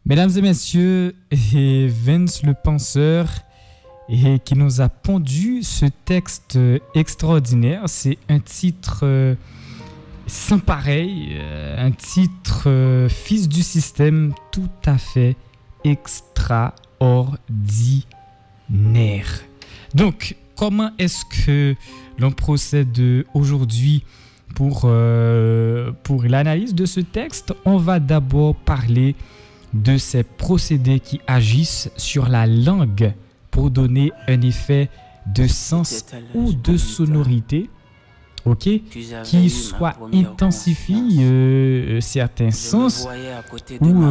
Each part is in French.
Mesdames et messieurs, et Vince le penseur et qui nous a pondu ce texte extraordinaire. C'est un titre sans pareil, un titre fils du système tout à fait extraordinaire. Donc, comment est-ce que l'on procède aujourd'hui pour l'analyse de ce texte? On va d'abord parler de ces procédés qui agissent sur la langue pour donner un effet de sens ou de sonorité, ok, qui soit intensifie certains sens ou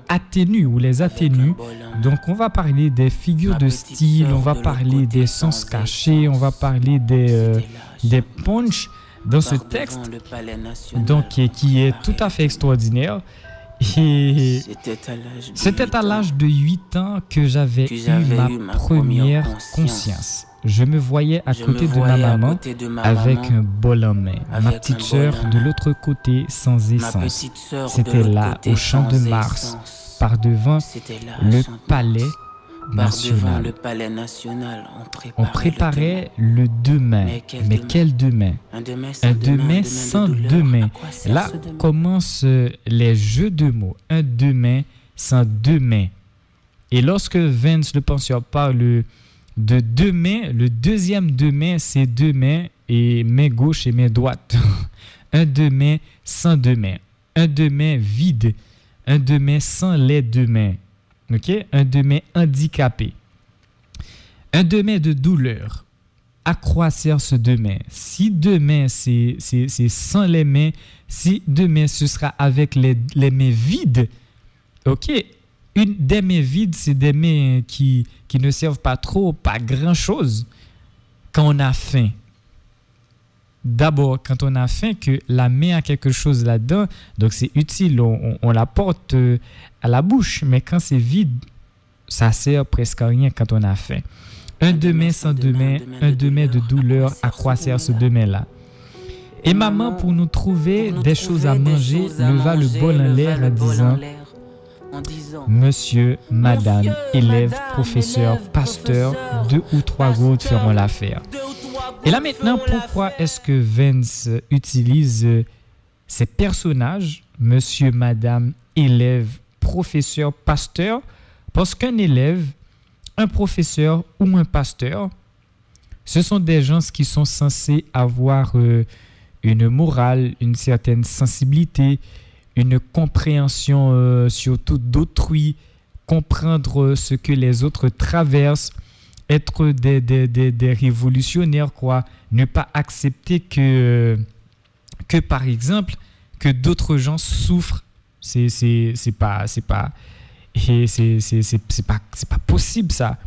atténue ou les atténue. Donc on va parler des figures de style, on va parler des sens cachés, on va parler des punchs dans ce texte, donc qui est tout à fait extraordinaire. Et c'était à l'âge de 8 ans que j'avais eu ma première conscience. Je me voyais à côté de ma maman avec un bol en main. Ma petite sœur de l'autre côté sans essence. C'était là, au champ de Mars, par devant le palais national. On préparait le demain. Mais quel demain? Un demain sans demain. Là commencent les jeux de mots. Un demain sans demain. Et lorsque Vince le penseur parle de demain, le deuxième demain, c'est demain et main gauche et main droite. Un demain sans demain. Un demain vide. Un demain sans les demain. Okay? Un demain handicapé. Un demain de douleur. Accroître ce demain. Si demain, c'est sans les mains, si demain, ce sera avec les mains vides, ok? Des mains vides, c'est des mains qui ne servent pas trop, pas grand-chose quand on a faim. D'abord, quand on a faim, que la main a quelque chose là-dedans, donc c'est utile, on la porte à la bouche, mais quand c'est vide, ça sert presque à rien quand on a faim. Un demain sans demain, un demain de douleur à croître ce demain-là. Et maman, pour nous trouver des choses à manger, leva le bol en l'air en disant « Monsieur, madame, élève, professeur, pasteur, 2 ou 3 gouttes feront l'affaire. » Et là maintenant, pourquoi est-ce que Vince utilise ces personnages, monsieur, madame, élève, professeur, pasteur? Parce qu'un élève, un professeur ou un pasteur, ce sont des gens qui sont censés avoir une morale, une certaine sensibilité, une compréhension surtout d'autrui, comprendre ce que les autres traversent, être des révolutionnaires, quoi. Ne pas accepter que par exemple, que d'autres gens souffrent. C'est pas possible, ça.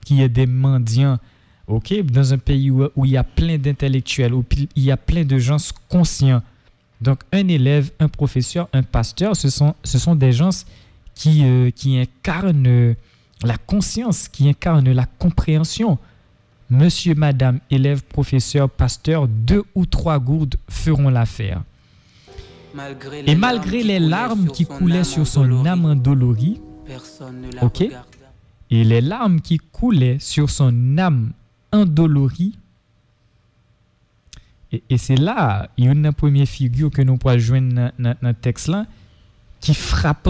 Qu'il y ait des mendiants, ok, dans un pays où il y a plein d'intellectuels, où il y a plein de gens conscients. Donc, un élève, un professeur, un pasteur, ce sont des gens qui incarnent la conscience, qui incarne la compréhension. Monsieur, madame, élève, professeur, pasteur, 2 ou 3 gourdes feront l'affaire. Et malgré les larmes qui coulaient sur son âme endolorie, ok, et les larmes qui coulaient sur son âme endolorie, et c'est là, il y a une première figure que nous pouvons joindre dans le texte là, qui frappe.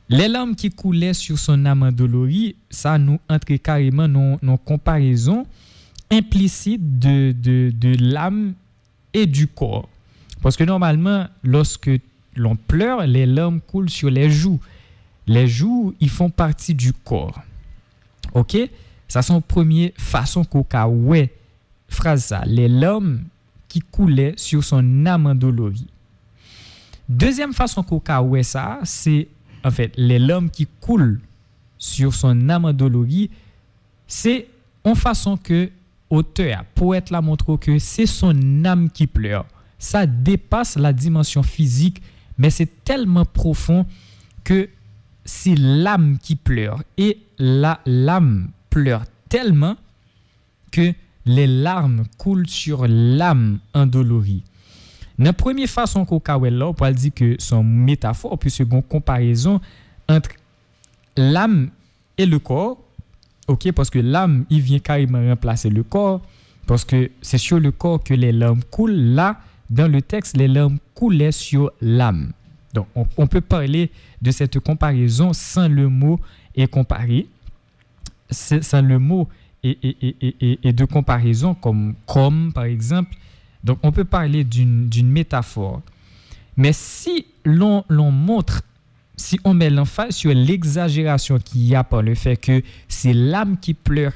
Les larmes qui coulaient sur son âme endolorie, ça nous entre carrément nos comparaisons implicites de l'âme et du corps. Parce que normalement, lorsque l'on pleure, les larmes coulent sur les joues. Les joues, ils font partie du corps. OK? Ça, c'est une première façon qu'on a ouais, phrase ça. Les larmes qui coulaient sur son âme endolorie. Deuxième façon qu'on a ouais ça, c'est en fait, les larmes qui coulent sur son âme endolorie, c'est en façon que auteur, poète la montre que c'est son âme qui pleure. Ça dépasse la dimension physique, mais c'est tellement profond que c'est l'âme qui pleure. Et l'âme pleure tellement que les larmes coulent sur l'âme endolorie. Dans la première façon qu'on a là, on peut dire que son métaphore, puisque une comparaison entre l'âme et le corps, ok, parce que l'âme, il vient carrément remplacer le corps, parce que c'est sur le corps que les larmes coulent. Là, dans le texte, les larmes coulaient sur l'âme. Donc, on peut parler de cette comparaison sans le mot et comparer, sans le mot et de comparaison comme par exemple. Donc, on peut parler d'une métaphore. Mais si l'on montre, si on met l'emphase sur l'exagération qu'il y a par le fait que c'est l'âme qui pleure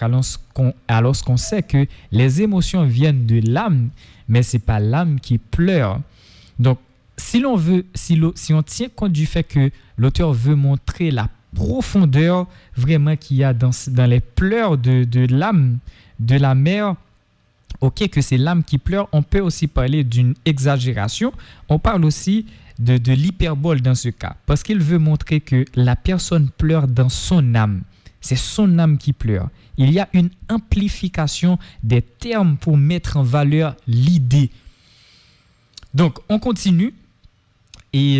alors qu'on sait que les émotions viennent de l'âme, mais ce n'est pas l'âme qui pleure. Donc, si on tient compte du fait que l'auteur veut montrer la profondeur vraiment qu'il y a dans les pleurs de l'âme, de la mère, ok, que c'est l'âme qui pleure, on peut aussi parler d'une exagération. On parle aussi de l'hyperbole dans ce cas, parce qu'il veut montrer que la personne pleure dans son âme. C'est son âme qui pleure. Il y a une amplification des termes pour mettre en valeur l'idée. Donc, on continue. Et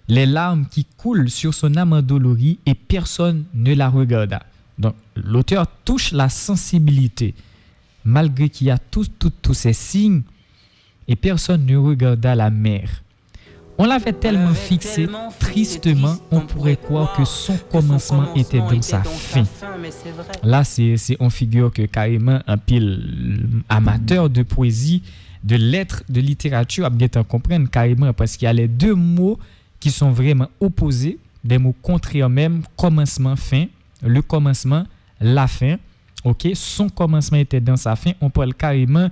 les larmes qui coulent sur son âme endolorie et personne ne la regarda. Donc, l'auteur touche la sensibilité, malgré qu'il y a tous ces signes, et personne ne regarda la mère. On l'avait tellement fixé, tristement, on pourrait croire que son commencement était dans sa fin. Là, on figure que carrément un pile amateur de poésie, de lettres, de littérature, à bien comprendre carrément, parce qu'il y a les deux mots qui sont vraiment opposés, des mots contraires même, commencement, fin, le commencement, la fin. Ok, son commencement était dans sa fin. On parle carrément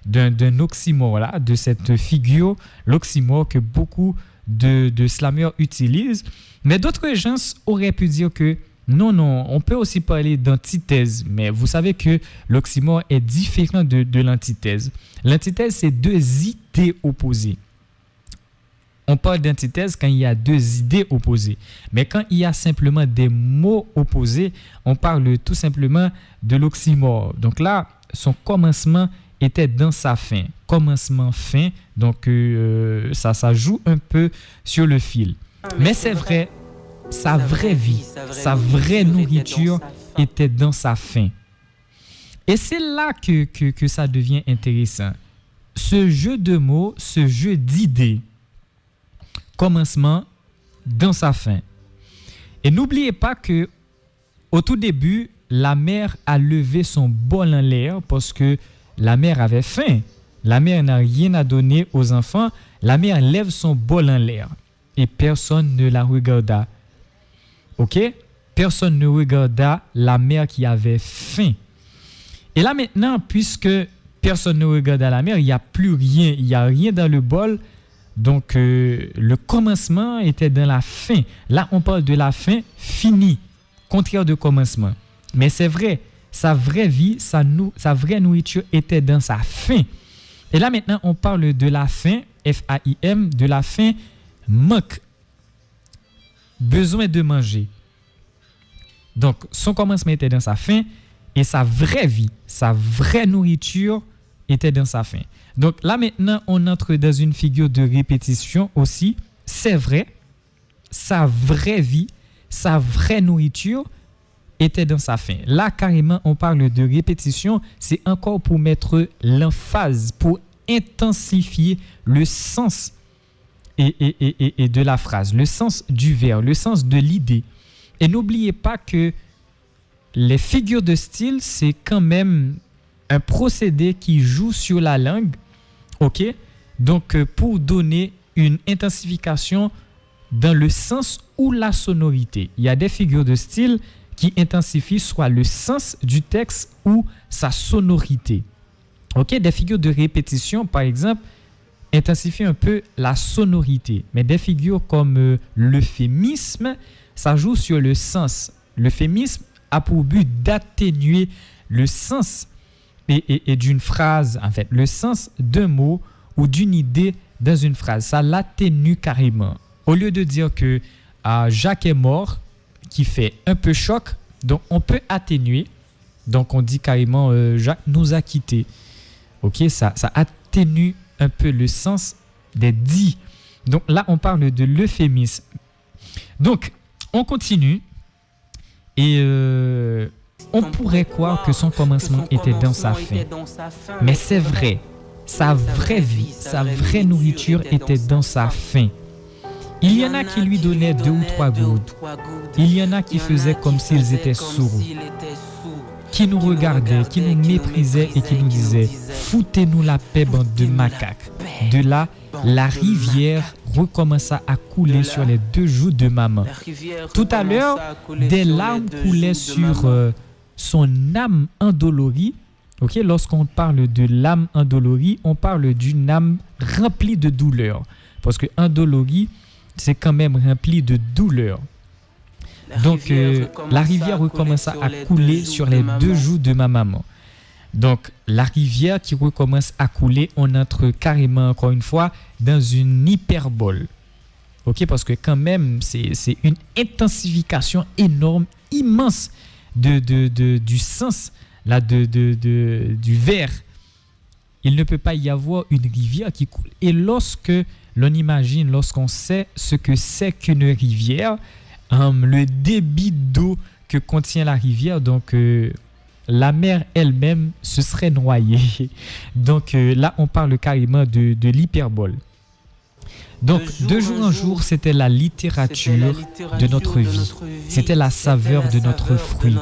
d'un oxymore là, de cette figure, l'oxymore que beaucoup de slameurs utilisent. Mais d'autres gens auraient pu dire que non, on peut aussi parler d'antithèse. Mais vous savez que l'oxymore est différent de l'antithèse. L'antithèse, c'est deux idées opposées. On parle d'antithèse quand il y a deux idées opposées. Mais quand il y a simplement des mots opposés, on parle tout simplement de l'oxymore. Donc là, son commencement était dans sa fin. Commencement, fin. Donc ça joue un peu sur le fil. Mais c'est vrai, sa vraie vie, sa vraie nourriture était dans sa fin. Et c'est là que ça devient intéressant. Ce jeu de mots, ce jeu d'idées, commencement dans sa fin. Et n'oubliez pas que au tout début, la mère a levé son bol en l'air parce que la mère avait faim. La mère n'a rien à donner aux enfants. La mère lève son bol en l'air et personne ne la regarda. Ok? Personne ne regarda la mère qui avait faim. Et là maintenant, puisque personne ne regarda la mère, il n'y a plus rien, il n'y a rien dans le bol. Donc, le commencement était dans la fin. Là, on parle de la fin finie, contraire de commencement. Mais c'est vrai, sa vraie vie, sa vraie nourriture était dans sa fin. Et là, maintenant, on parle de la faim, F-A-I-M, de la faim, manque, besoin de manger. Donc, son commencement était dans sa fin et sa vraie vie, sa vraie nourriture était dans sa fin. Donc là maintenant, on entre dans une figure de répétition aussi. C'est vrai, sa vraie vie, sa vraie nourriture était dans sa fin. Là, carrément, on parle de répétition. C'est encore pour mettre l'emphase, pour intensifier le sens et de la phrase, le sens du vers, le sens de l'idée. Et n'oubliez pas que les figures de style, c'est quand même un procédé qui joue sur la langue, ok? Donc, pour donner une intensification dans le sens ou la sonorité. Il y a des figures de style qui intensifient soit le sens du texte ou sa sonorité. Ok? Des figures de répétition, par exemple, intensifient un peu la sonorité. Mais des figures comme l'euphémisme, ça joue sur le sens. L'euphémisme a pour but d'atténuer le sens et d'une phrase, en fait, le sens d'un mot ou d'une idée dans une phrase. Ça l'atténue carrément. Au lieu de dire que Jacques est mort, qui fait un peu choc, donc on peut atténuer. Donc on dit carrément Jacques nous a quittés. Ok, ça atténue un peu le sens des dits. Donc là, on parle de l'euphémisme. Donc, on continue et on pourrait croire que son commencement était dans sa fin. Mais c'est vrai, sa vraie vie, sa vraie nourriture était dans sa fin. Il y en a qui lui donnaient 2 ou 3 gouttes. Il y en a qui faisaient comme s'ils étaient sourds, qui nous regardaient, qui nous méprisaient et qui nous disaient « Foutez-nous la paix, bande de macaques ». De là, la rivière recommença à couler sur les 2 joues de maman. Tout à l'heure, des larmes coulaient sur son âme endolorie. Okay? Lorsqu'on parle de l'âme endolorie, on parle d'une âme remplie de douleur. Parce que endolorie, c'est quand même rempli de douleur. Donc, la rivière recommença à couler sur les 2 joues de ma maman. Donc, la rivière qui recommence à couler, on entre carrément, encore une fois, dans une hyperbole. OK? Parce que quand même, c'est une intensification énorme, immense du sens là, du verbe. Il ne peut pas y avoir une rivière qui coule. Et lorsque l'on imagine, lorsqu'on sait ce que c'est qu'une rivière, le débit d'eau que contient la rivière, donc la mer elle-même se serait noyée. Donc là, on parle carrément de l'hyperbole. Donc, de jour en jour, c'était la littérature de notre vie. C'était la saveur de notre fruit.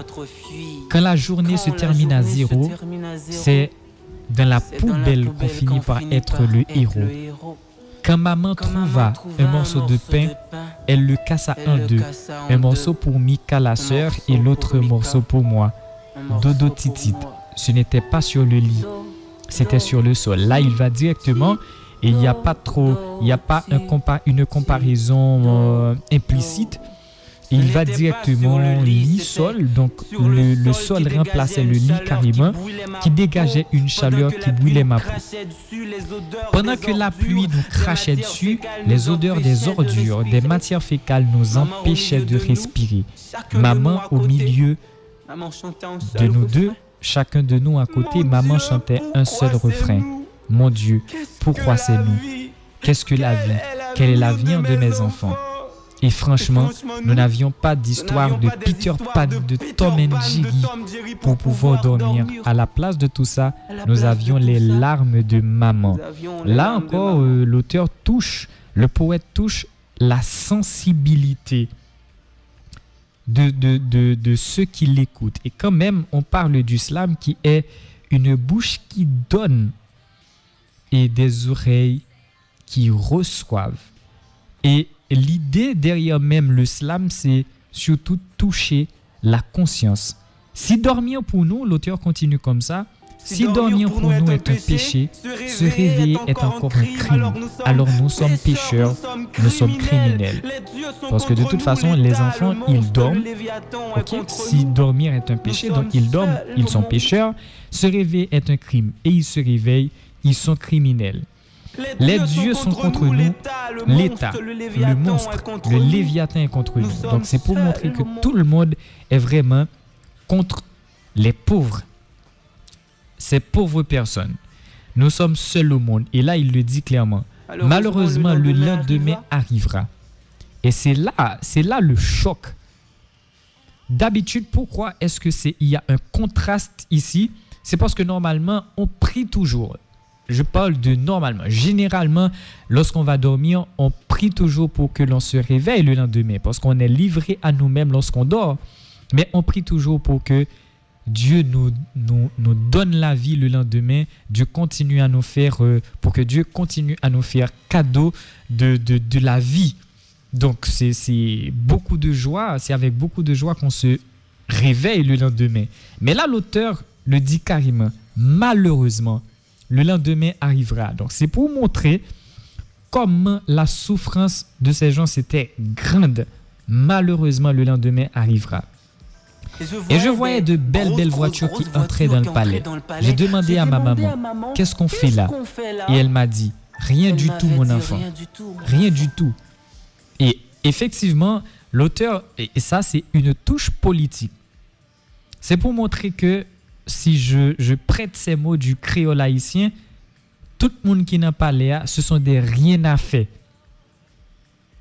Quand la journée se termine à 0, c'est dans la poubelle qu'on finit par être le héros. Quand maman trouva un morceau de pain, elle le cassa en 2. Un morceau pour Mika, la sœur, et l'autre morceau pour moi. Dodo titit. Ce n'était pas sur le lit, c'était sur le sol. Là, il va directement, et il n'y a pas une comparaison implicite. Il va directement lit-sol, donc le sol remplaçait le lit carrément, qui dégageait une chaleur qui brûlait ma peau. Pendant que la pluie nous crachait dessus, les odeurs des ordures, des matières fécales nous empêchaient de respirer. Maman au milieu de nous deux, chacun de nous à côté, maman chantait un seul refrain. Mon Dieu, pourquoi c'est nous? Qu'est-ce que la vie? Quel est l'avenir de mes enfants? Et franchement, nous n'avions pas d'histoire de Peter Pan, de Tom et Jerry pour pouvoir dormir. À la place de tout ça, nous avions les larmes de maman. Là encore, l'auteur touche, le poète touche la sensibilité de ceux qui l'écoutent. Et quand même, on parle du slam qui est une bouche qui donne et des oreilles qui reçoivent. Et l'idée derrière même le slam, c'est surtout toucher la conscience. Si dormir pour nous, l'auteur continue comme ça, si dormir pour nous est un péché, se réveiller est encore un crime. Alors nous sommes pécheurs, nous sommes criminels. Parce que de toute façon, les enfants, ils dorment. Okay? Si dormir est un péché, donc ils dorment, ils sont pécheurs. Se réveiller est un crime et ils se réveillent, ils sont criminels. Les dieux sont contre nous, l'État, le monstre, le Léviathan est contre nous. Donc c'est pour montrer que tout le monde est vraiment contre les pauvres. Ces pauvres personnes. Nous sommes seuls au monde. Et là, il le dit clairement. Malheureusement, le lendemain arrivera. Et c'est là le choc. D'habitude, pourquoi est-ce que il y a un contraste ici? C'est parce que normalement, on prie toujours. Je parle de normalement. Généralement, lorsqu'on va dormir, on prie toujours pour que l'on se réveille le lendemain, parce qu'on est livré à nous-mêmes lorsqu'on dort. Mais on prie toujours pour que Dieu nous donne la vie le lendemain. Dieu continue à nous faire, pour que Dieu continue à nous faire cadeau de la vie. Donc, c'est beaucoup de joie. C'est avec beaucoup de joie qu'on se réveille le lendemain. Mais là, l'auteur le dit carrément. Malheureusement, le lendemain arrivera. Donc, c'est pour montrer comment la souffrance de ces gens c'était grande. Malheureusement, le lendemain arrivera. Et je voyais de belles voitures qui entraient dans le palais. J'ai demandé à ma maman, qu'est-ce qu'on fait là? Et elle m'a dit, rien du tout, mon enfant. Rien du tout. Et effectivement, l'auteur, et ça c'est une touche politique. C'est pour montrer que si je prête ces mots du créole haïtien, Tout le monde qui n'a pas l'air, ce sont des rien à faire.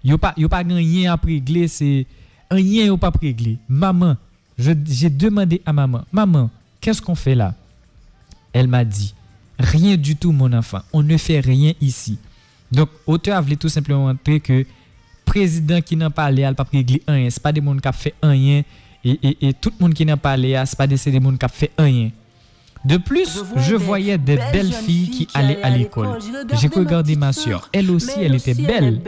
Yo pas rien à régler, c'est rien yo pas régler. Maman, j'ai demandé à maman, qu'est-ce qu'on fait là? Elle m'a dit, rien du tout mon enfant, on ne fait rien ici. Donc auteur voulait tout simplement montrer que président qui n'a pas l'air, il pas régler rien, c'est pas des monde qui a fait rien et tout le monde qui n'a pas l'air, c'est pas des monde qui a fait rien. De plus, je voyais des belles filles qui allaient à l'école. J'ai regardé ma soeur, elle aussi, elle était belle.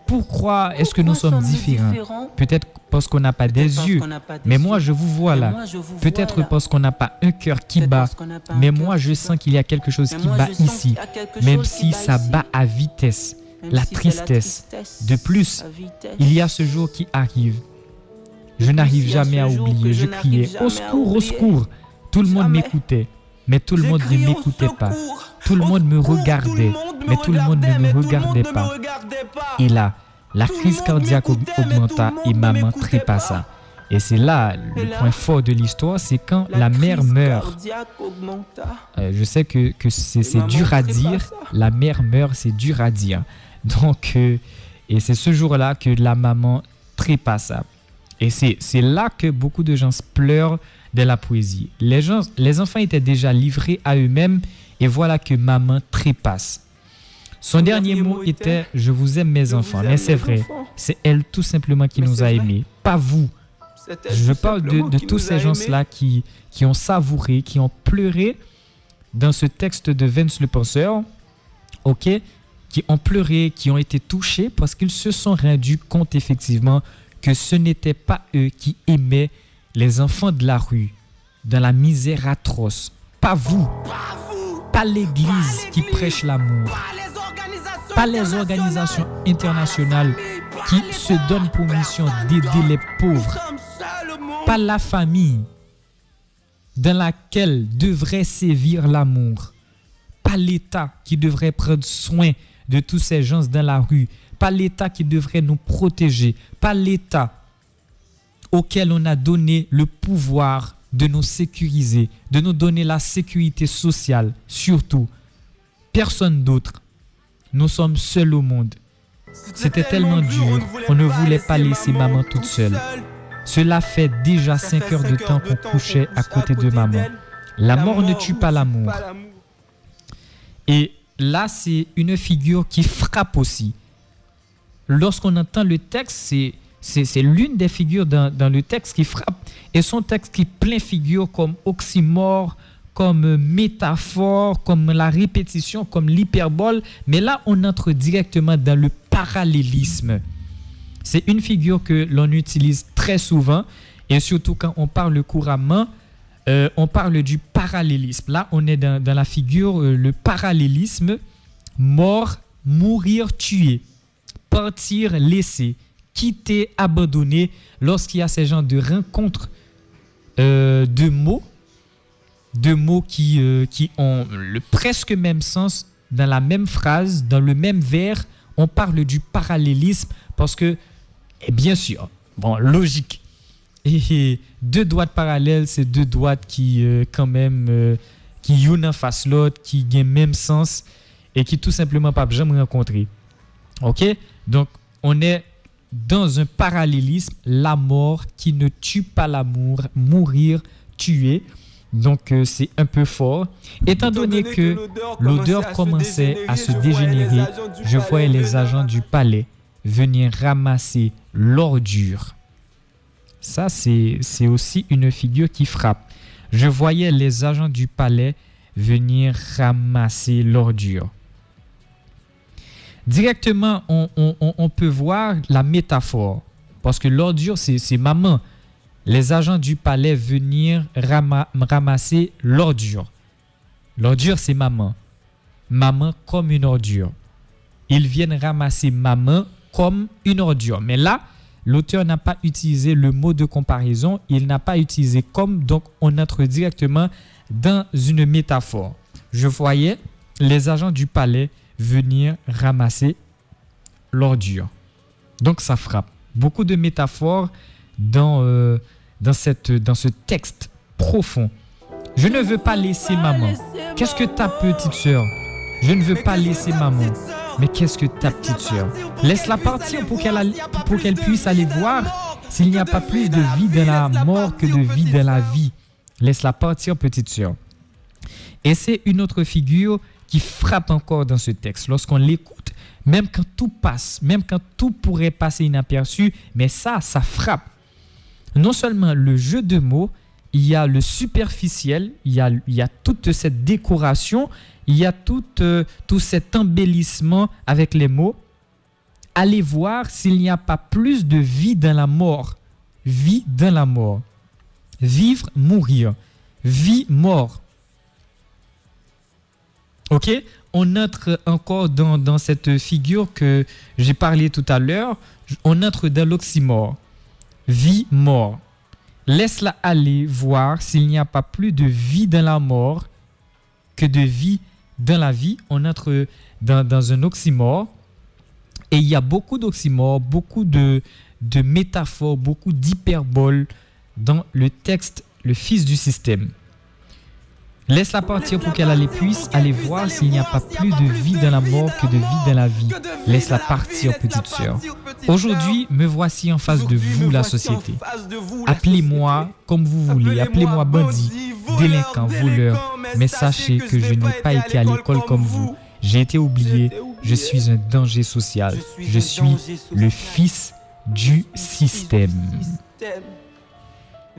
Pourquoi est-ce que nous sommes différents? Peut-être parce qu'on n'a pas des yeux, mais moi je vous vois là. Peut-être parce qu'on n'a pas un cœur qui bat, mais moi je sens qu'il y a quelque chose qui bat ici, même si ça bat à vitesse, la tristesse. De plus, il y a ce jour qui arrive. Je n'arrive jamais à oublier, je criais « Au secours, au secours !» Tout le monde m'écoutait, mais tout le monde ne m'écoutait pas. Tout le monde me regardait, mais tout le monde ne me regardait pas. Et là, la crise cardiaque augmenta et maman trépassa. Et c'est là le point fort de l'histoire, c'est quand la mère meurt. Je sais que c'est dur à dire, la mère meurt, c'est dur à dire. Donc, et c'est ce jour-là que la maman trépassa. Et c'est là que beaucoup de gens pleurent de la poésie. Les enfants étaient déjà livrés à eux-mêmes et voilà que maman trépasse. Son dernier mot était « Je vous aime mes enfants ». Mais c'est vrai, c'est elle tout simplement qui nous a aimés, pas vous. Je parle de tous ces gens-là qui ont savouré, qui ont pleuré dans ce texte de Vance le Penseur, ok, qui ont pleuré, qui ont été touchés parce qu'ils se sont rendus compte effectivement que ce n'était pas eux qui aimaient les enfants de la rue, dans la misère atroce. Pas vous, pas l'Église qui prêche l'amour, pas les organisations internationales qui se donnent pour mission d'aider les pauvres, pas la famille dans laquelle devrait sévir l'amour, pas l'État qui devrait prendre soin de tous ces gens dans la rue, pas l'État qui devrait nous protéger, pas l'État auquel on a donné le pouvoir de nous sécuriser, de nous donner la sécurité sociale, surtout. Personne d'autre. Nous sommes seuls au monde. C'était tellement dur, on ne voulait pas laisser maman toute seule. Cela fait déjà 5 heures de temps qu'on couchait à côté de maman. La mort ne tue pas l'amour. Et là, c'est une figure qui frappe aussi. Lorsqu'on entend le texte, c'est l'une des figures dans le texte qui frappe. Et son texte qui plein figure comme oxymore, comme métaphore, comme la répétition, comme l'hyperbole. Mais là, on entre directement dans le parallélisme. C'est une figure que l'on utilise très souvent. Et surtout quand on parle couramment, on parle du parallélisme. Là, on est dans la figure, le parallélisme, mort, mourir, tuer, partir, laisser, quitter, abandonner, lorsqu'il y a ces genres de rencontres de mots qui ont le presque même sens dans la même phrase, dans le même vers, on parle du parallélisme parce que, et bien sûr, bon, logique. Et deux droites parallèles, c'est deux droites qui, quand même, qui une en face l'autre, qui ont le même sens et qui tout simplement pas jamais rencontrer. Ok? Donc, on est dans un parallélisme, la mort qui ne tue pas l'amour, mourir, tuer. Donc, c'est un peu fort. Étant donné que l'odeur commençait à se dégénérer, je voyais les agents du palais venir ramasser l'ordure. Ça, c'est aussi une figure qui frappe. Je voyais les agents du palais venir ramasser l'ordure. Directement, on peut voir la métaphore. Parce que l'ordure, c'est maman. Les agents du palais venir ramasser l'ordure. L'ordure, c'est maman. Maman comme une ordure. Ils viennent ramasser maman comme une ordure. Mais là, l'auteur n'a pas utilisé le mot de comparaison. Il n'a pas utilisé comme. Donc, on entre directement dans une métaphore. Je voyais les agents du palais venir ramasser l'ordure. Donc, ça frappe. Beaucoup de métaphores dans ce texte profond. Je ne veux pas laisser maman. Qu'est-ce que ta petite sœur? Je ne veux pas laisser maman. Mais qu'est-ce que ta petite sœur? Laisse-la partir pour qu'elle puisse aller voir s'il n'y a pas plus de vie dans la mort que de vie dans la vie. Laisse-la partir, petite sœur. Et c'est une autre figure qui frappe encore dans ce texte. Lorsqu'on l'écoute, même quand tout passe, même quand tout pourrait passer inaperçu, mais ça frappe. Non seulement le jeu de mots, il y a le superficiel, il y a toute cette décoration, il y a tout cet embellissement avec les mots. Allez voir s'il n'y a pas plus de vie dans la mort. Vie dans la mort. Vivre, mourir. Vie, mort. Ok? On entre encore dans cette figure que j'ai parlé tout à l'heure. On entre dans l'oxymore. Vie, mort. Laisse-la aller voir s'il n'y a pas plus de vie dans la mort que de vie dans la vie. On entre dans un oxymore. Et il y a beaucoup d'oxymores, beaucoup de métaphores, beaucoup d'hyperboles dans le texte, le fils du système. Laisse-la partir pour qu'elle puisse aller voir s'il n'y a pas plus de vie dans la mort que de vie dans la vie. Laisse-la partir, petite sœur. Aujourd'hui, me voici en face de vous, la société. Appelez-moi comme vous voulez. Appelez-moi bandit, délinquant, voleur. Mais sachez que je n'ai pas été à l'école comme vous. J'ai été oublié. Je suis un danger social. Je suis le fils du système.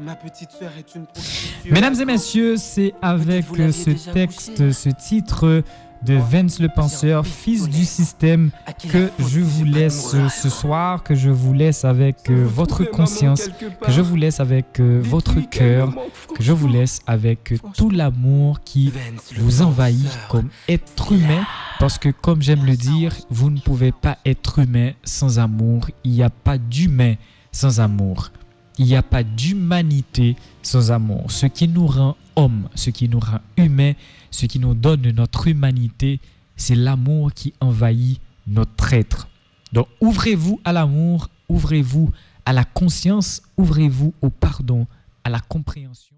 Ma petite sœur est une prostituée. Mesdames et messieurs, c'est avec ce texte, ce titre de Vance le Penseur, fils du système, que je vous laisse ce soir, que je vous laisse avec votre conscience, que je vous laisse avec votre cœur, que je vous laisse avec tout l'amour qui vous envahit comme être humain, parce que comme j'aime le dire, vous ne pouvez pas être humain sans amour, il n'y a pas d'humain sans amour. Il n'y a pas d'humanité sans amour. Ce qui nous rend hommes, ce qui nous rend humains, ce qui nous donne notre humanité, c'est l'amour qui envahit notre être. Donc ouvrez-vous à l'amour, ouvrez-vous à la conscience, ouvrez-vous au pardon, à la compréhension.